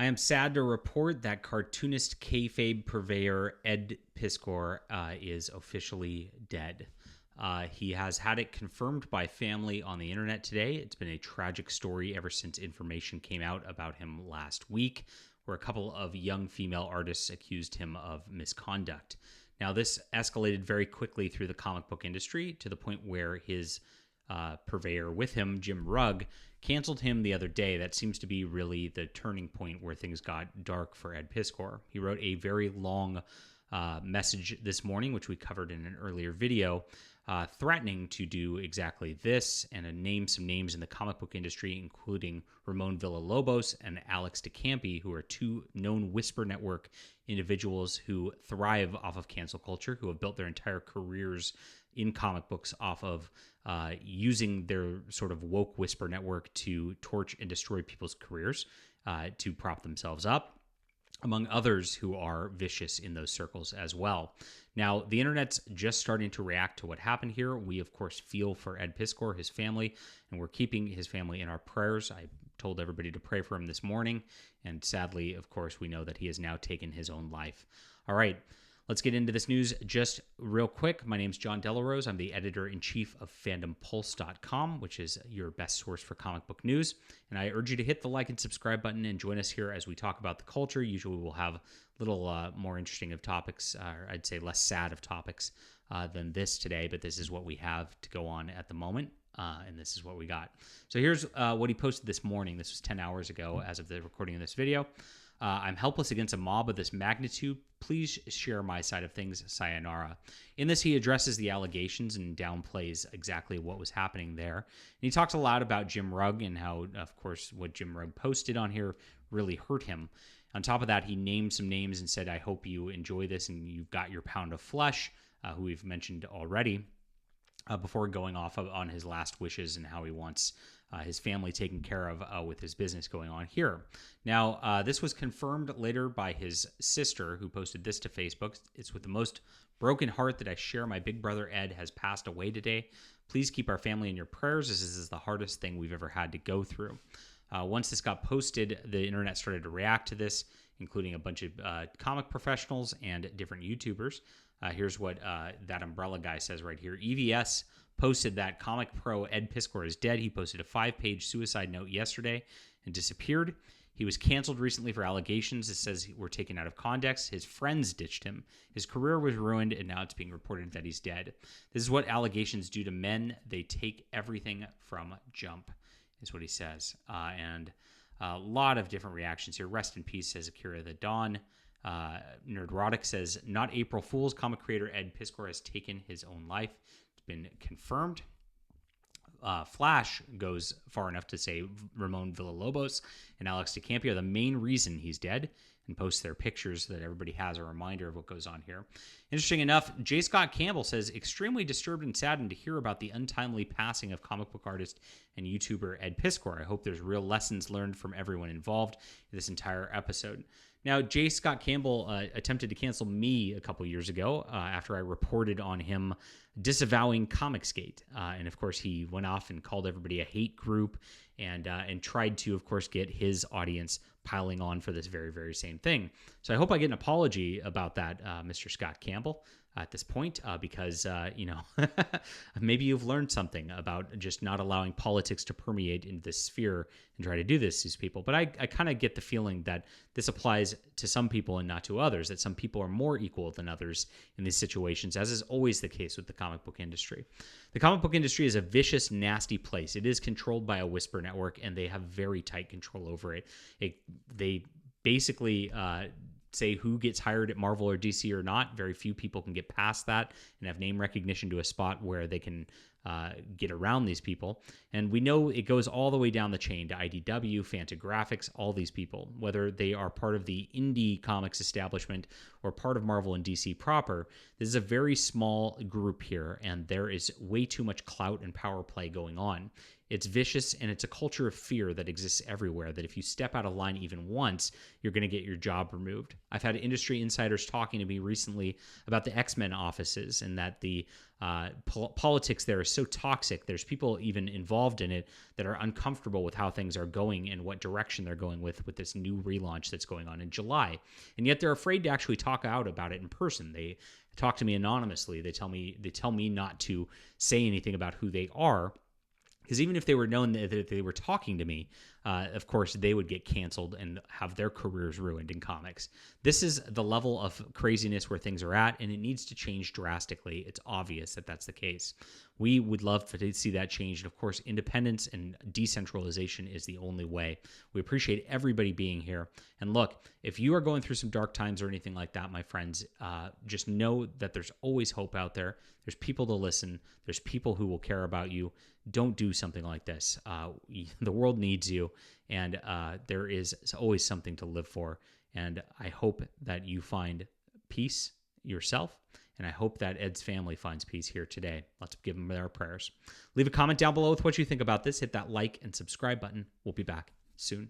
I am sad to report that Cartoonist Kayfabe purveyor Ed Piskor is officially dead. He has had it confirmed by family on the internet today. It's been a tragic story ever since information came out about him last week, where a couple of young female artists accused him of misconduct. Now, this escalated very quickly through the comic book industry to the point where his purveyor with him, Jim Rugg, canceled him the other day. That seems to be really the turning point where things got dark for Ed Piskor. He wrote a very long message this morning, which we covered in an earlier video, threatening to do exactly this and name some names in the comic book industry, including Ramon Villalobos and Alex DeCampi, who are two known Whisper Network individuals who thrive off of cancel culture, who have built their entire careers in comic books off of using their sort of woke Whisper Network to torch and destroy people's careers to prop themselves up, among others who are vicious in those circles as well. Now, the internet's just starting to react to what happened here. We, of course, feel for Ed Piskor, his family, and we're keeping his family in our prayers. I told everybody to pray for him this morning, and sadly, of course, we know that he has now taken his own life. All right, let's get into this news just real quick. My name's John Delarose. I'm the editor-in-chief of FandomPulse.com, which is your best source for comic book news. And I urge you to hit the like and subscribe button and join us here as we talk about the culture. Usually we'll have a little more interesting of topics, or I'd say less sad of topics than this today, but this is what we have to go on at the moment. And this is what we got. So here's what he posted this morning. This was 10 hours ago as of the recording of this video. I'm helpless against a mob of this magnitude. Please share my side of things. Sayonara. In this, he addresses the allegations and downplays exactly what was happening there. And he talks a lot about Jim Rugg and how, of course, what Jim Rugg posted on here really hurt him. On top of that, he named some names and said, I hope you enjoy this and you've got your pound of flesh, who we've mentioned already, before going off on his last wishes and how he wants his family taken care of with his business going on here. Now, this was confirmed later by his sister, who posted this to Facebook. It's with the most broken heart that I share. My big brother Ed has passed away today. Please keep our family in your prayers. This is the hardest thing we've ever had to go through. Once this got posted, the internet started to react to this, including a bunch of comic professionals and different YouTubers. Here's what that umbrella guy says right here. EVS posted that comic pro Ed Piskor is dead. He posted a 5-page suicide note yesterday and disappeared. He was canceled recently for allegations. It says were taken out of context. His friends ditched him. His career was ruined, and now it's being reported that he's dead. This is what allegations do to men. They take everything from jump, is what he says. And a lot of different reactions here. Rest in peace, says Akira the Dawn. Nerdrotic says, not April Fool's. Comic creator Ed Piskor has taken his own life. It's been confirmed. Flash goes far enough to say Ramon Villalobos and Alex DeCampi are the main reason he's dead, and posts their pictures so that everybody has a reminder of what goes on here. Interesting enough, J. Scott Campbell says, extremely disturbed and saddened to hear about the untimely passing of comic book artist and YouTuber Ed Piskor. I hope there's real lessons learned from everyone involved in this entire episode. Now, J. Scott Campbell attempted to cancel me a couple years ago after I reported on him disavowing Comicsgate. And, of course, he went off and called everybody a hate group and tried to, of course, get his audience piling on for this very, very same thing. So I hope I get an apology about that, Mr. Scott Campbell, at this point, because, maybe you've learned something about just not allowing politics to permeate into this sphere and try to do this to these people. But I kind of get the feeling that this applies to some people and not to others, that some people are more equal than others in these situations, as is always the case with the comic book industry. The comic book industry is a vicious, nasty place. It is controlled by a Whisper Network, and they have very tight control over it. They basically say who gets hired at Marvel or DC or not. Very few people can get past that and have name recognition to a spot where they can get around these people. And we know it goes all the way down the chain to IDW, Fantagraphics, all these people, whether they are part of the indie comics establishment or part of Marvel and DC proper. This is a very small group here, and there is way too much clout and power play going on. It's vicious, and it's a culture of fear that exists everywhere, that if you step out of line even once, you're going to get your job removed. I've had industry insiders talking to me recently about the X-Men offices, and that the politics there is so toxic. There's people even involved in it that are uncomfortable with how things are going and what direction they're going with this new relaunch that's going on in July. And yet they're afraid to actually talk out about it in person. They talk to me anonymously. They tell me not to say anything about who they are, because even if they were known that they were talking to me, of course, they would get canceled and have their careers ruined in comics. This is the level of craziness where things are at, and it needs to change drastically. It's obvious that that's the case. We would love to see that change. And of course, independence and decentralization is the only way. We appreciate everybody being here. And look, if you are going through some dark times or anything like that, my friends, just know that there's always hope out there. There's people to listen. There's people who will care about you. Don't do something like this. The world needs you, and there is always something to live for. And I hope that you find peace yourself, and I hope that Ed's family finds peace here today. Let's give them our prayers. Leave a comment down below with what you think about this. Hit that like and subscribe button. We'll be back soon.